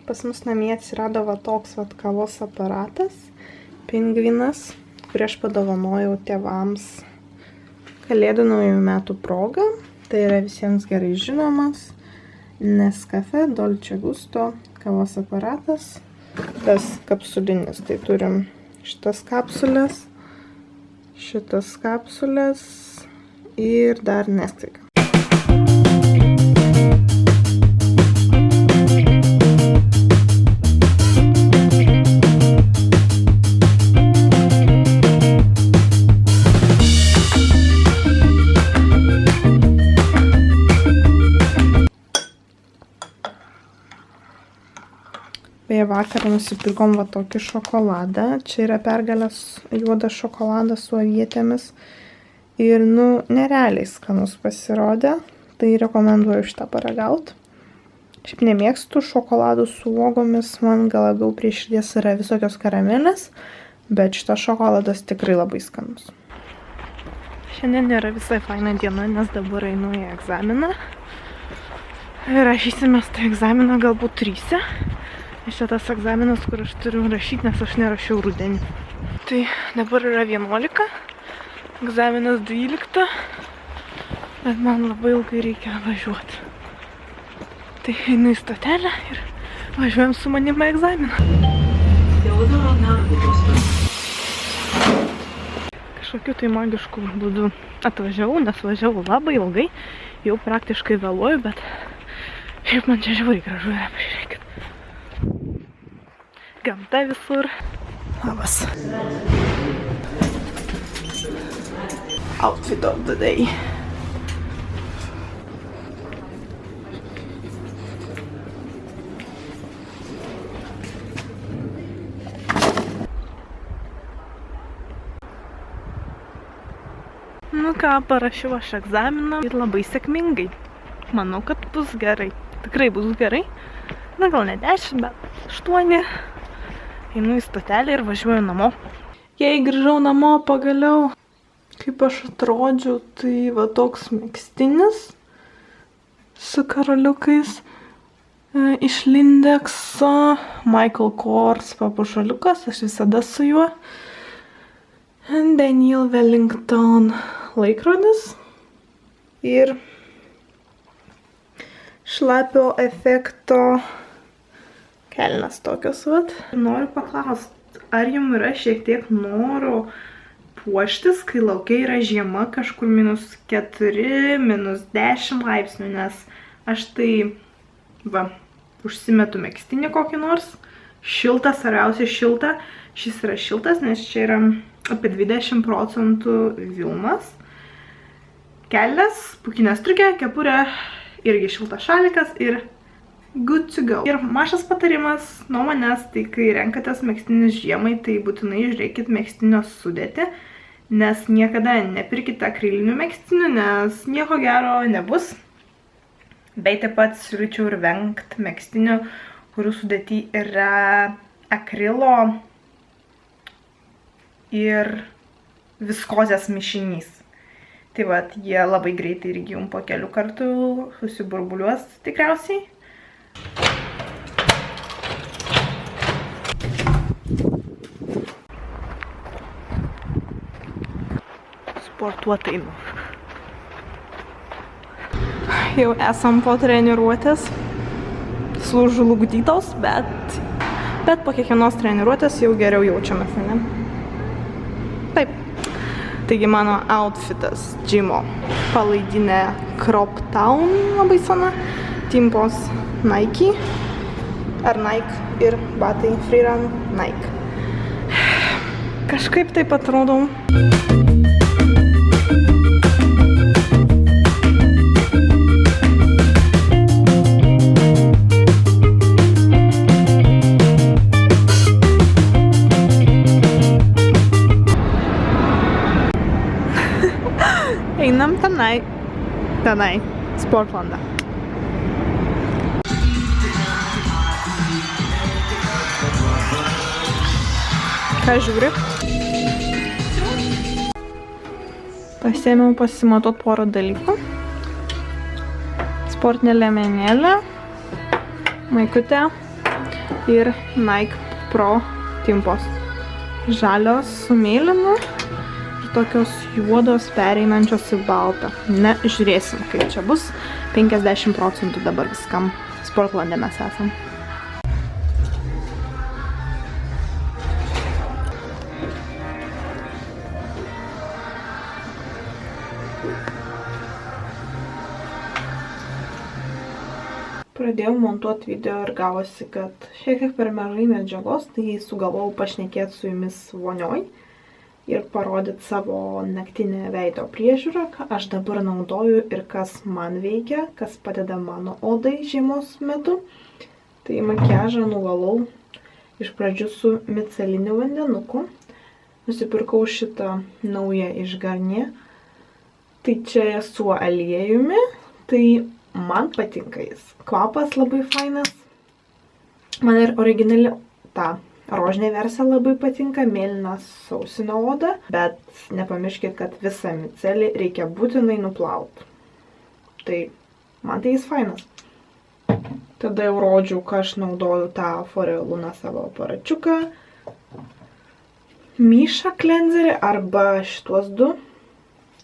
Pas mus namie atsirado va toks va kavos aparatas, pingvinas, kurį aš padovanojau tėvams Kalėdų naujųjų metų proga. Tai yra visiems gerai žinomas Nescafe Dolce Gusto kavos aparatas, tas kapsulinis. Tai turim šitas kapsulės ir dar Nesquik. Beje, vakar nusipirkom va tokį šokoladą. Čia yra Pergalės juodas šokoladas su avietėmis. Ir, nerealiai skanus pasirodė. Tai rekomenduoju šitą paragauti. Šiaip nemėgstu šokoladų su uogomis. Man gal labiau prie širdies yra visokios karamelės. Bet šitas šokoladas tikrai labai skanus. Šiandien yra visai faina diena, nes dabar einu į egzaminą. Ir rašysimės tą egzaminą galbūt 3. Čia tas egzaminas, kur aš turiu rašyti, nes aš nerašiau rudenį. Tai dabar yra 11, egzaminas 12, bet man labai ilgai reikia važiuoti. Tai einu į stotelę ir važiuojam su manimi egzaminą. Kažkokiu tai magišku būdu atvažiavau, nes važiavau labai ilgai, jau praktiškai vėluoju, bet šiaip man čia žiauriai gražu yra, pažiūrėkit. Gamta visur. Labas. Outfit of the day. Ką, parašiau aš egzaminą ir labai sėkmingai. Manau, kad bus gerai. Tikrai bus gerai. Gal ne 10, bet 8. Einu į stotelę ir važiuoju namo. Jei grįžau namo pagaliau, kaip aš atrodžiau, tai va toks megztinis su karoliukais iš Lindexo, Michael Kors papuošaliukas, aš visada su juo. Daniel Wellington laikrodis ir šlapio efekto kelnes tokios vat. Noriu paklausti, ar jums yra šiek tiek noro puoštis, kai laukia yra žiema, kažkur -4, -10 laipsnių, nes aš tai, užsimetu megztinį kokį nors, šiltą, svarbiausia šiltą. Šis yra šiltas, nes čia yra apie 20% vilnas. Kelnes, pūkinė striukė, kepurė, irgi šiltas šalikas ir good to go. Ir mažas patarimas nuo manęs, tai kai renkatės megztinius žiemai, tai būtinai žiūrėkit megztinio sudėtį, nes niekada nepirkite akrilinių megztinių, nes nieko gero nebus. Bei taip pat siūlyčiau ir vengti megztinių, kurių sudėty yra akrilo ir viskozės mišinys. Tai vat, jie labai greitai irgi jums po kelių kartų susiburbuliuos tikriausiai. Sportuoti einu. Jau esam po treniruotės, sužlugdytos, bet po kiekvienos treniruotės jau geriau jaučiamės, ne? Taip. Taigi mano outfitas džimo. Palaidinė Crop Town labai sena, timpos Nike ar Nike ir batai Freerun Nike. Kažkaip taip atrodau. Einam tenai, Sportlandą. Ką žiūri? Pasiėmiau pasimatuot porą dalykų. Sportinė liemenėlė, maikutė, ir Nike Pro timpos. Žalios su mėlynu ir tokios juodos pereinančios į baltą. Ne, žiūrėsim, kaip čia bus. 50% dabar viskam. Sportlande mes esam. Pradėjau montuoti video ir gavosi, kad šiek tiek per mažai medžiagos, tai sugalvojau pašnekėti su jumis vonioj ir parodyti savo naktinę veido priežiūrą, ką aš dabar naudoju ir kas man veikia, kas padeda mano odai žiemos metu. Tai makiažą nuvalau iš pradžių su miceliniu vandenuku. Nusipirkau šitą naują iš Garnier. Tai čia su aliejumi, tai man patinka jis. Kvapas labai fainas. Man ir originali ta rožinė versija labai patinka, mėlynas sausina odą, bet nepamirškit, kad visą micelį reikia būtinai nuplauti. Tai man tai jis fainas. Tada jau rodžiau, ką aš naudoju tą Foreluna savo aparačiuką. Mysha cleanserį arba šitos du.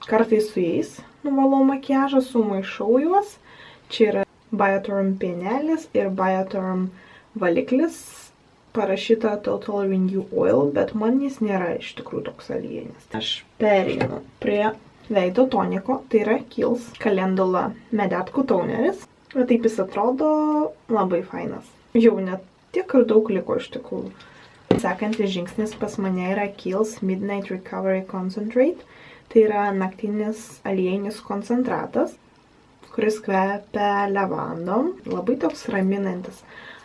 Kartais su jais nuvalau makiažą, sumaišau juos. Čia yra Bioterm pienelis ir Bioterm valiklis. Parašyta Total Renew Oil, bet man jis nėra iš tikrųjų toks aliejinis. Aš pereinu prie veido toniko, tai yra Kiehl's Calendula medetkų toneris. Bet taip jis atrodo labai fainas. Jau net tiek ir daug liko iš tikrųjų. Sekantis žingsnis pas mane yra Kiehl's Midnight Recovery Concentrate. Tai yra naktinis aliejinis koncentratas, kuris kvepia levandom. Labai toks raminantis,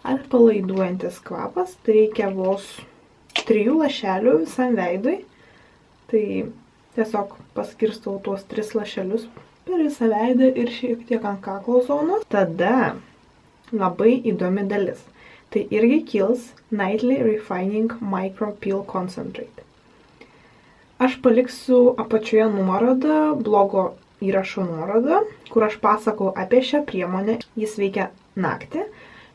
atpalaiduojantis kvapas. Tai reikia vos 3 lašelių visam veidui. Tai tiesiog paskirstau tuos 3 lašelius per visą veidą ir šiek tiek ant kaklo zonos. Tada labai įdomi dalis. Tai irgi Kiehl's Nightly Refining Micro Peel Concentrate. Aš paliksiu apačioje nuorodą, blogo įrašo nuorodą, kur aš pasakau apie šią priemonę. Jis veikia naktį,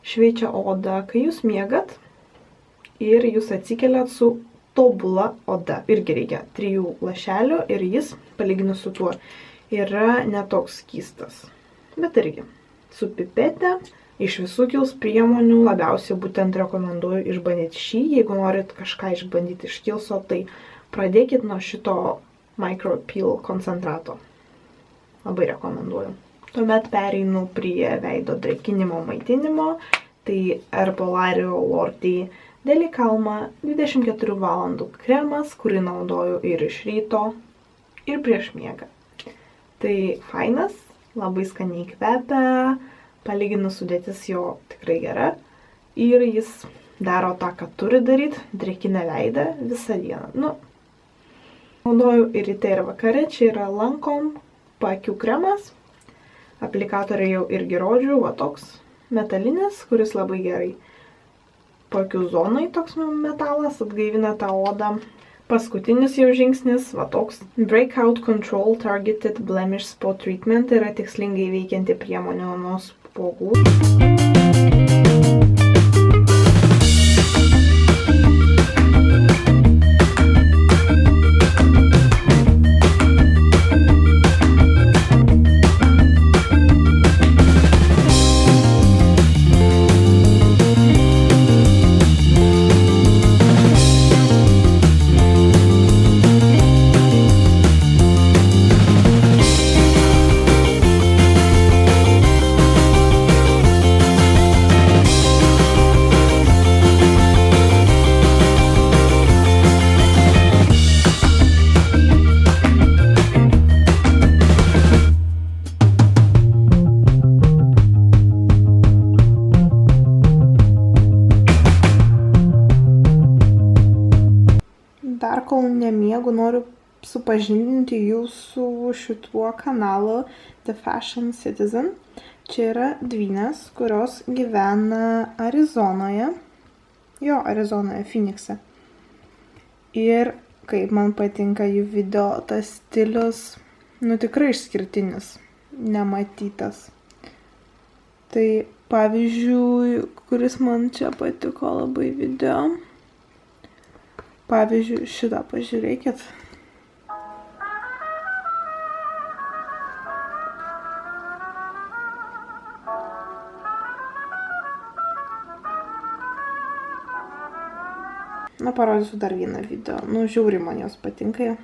šviečia odą, kai jūs miegat ir jūs atsikeliat su tobula oda. Irgi reikia 3 lašelių ir jis, palyginus su tuo, yra netoks skystas. Bet irgi, su pipete, iš visų Kiehl's priemonių labiausiai būtent rekomenduoju išbandyti šį. Jeigu norit kažką išbandyti iš Kiehl'so, tai pradėkit nuo šito Micro Peel koncentrato. Labai rekomenduoju. Tuomet pereinu prie veido drėkinimo maitinimo. Tai Herbolario Lordi Delikalma 24 valandų kremas, kurį naudoju ir iš ryto, ir prieš miegą. Tai fainas, labai skaniai kvepia, palyginus sudėtis jo tikrai gera. Ir jis daro tą, ką turi daryti, drėkina veidą visą dieną. Naudoju ir ryte ir vakare. Čia yra Lancome paakių kremas. Aplikatoriai jau irgi rodžiau, va toks metalinis, kuris labai gerai paakių zonai toks metalas, atgaivina tą odą. Paskutinis jau žingsnis, va toks Breakout Control Targeted Blemish Spot Treatment, yra tikslingai veikianti priemonė nuo spuogų. Dar kol nemiegu, noriu supažindinti jūs su šituo kanalu The Fashion Citizen. Čia yra dvynės, kurios gyvena Arizonoje. Arizonoje, Phoenixe. Ir kaip man patinka jų video, tas stilius, tikrai išskirtinis, nematytas. Tai Pavyzdžiui, kuris man čia patiko labai video. Pavyzdžiui, šitą pažiūrėkit. Na, parodysiu dar vieną video. Nu, žiauriai man jos patinka.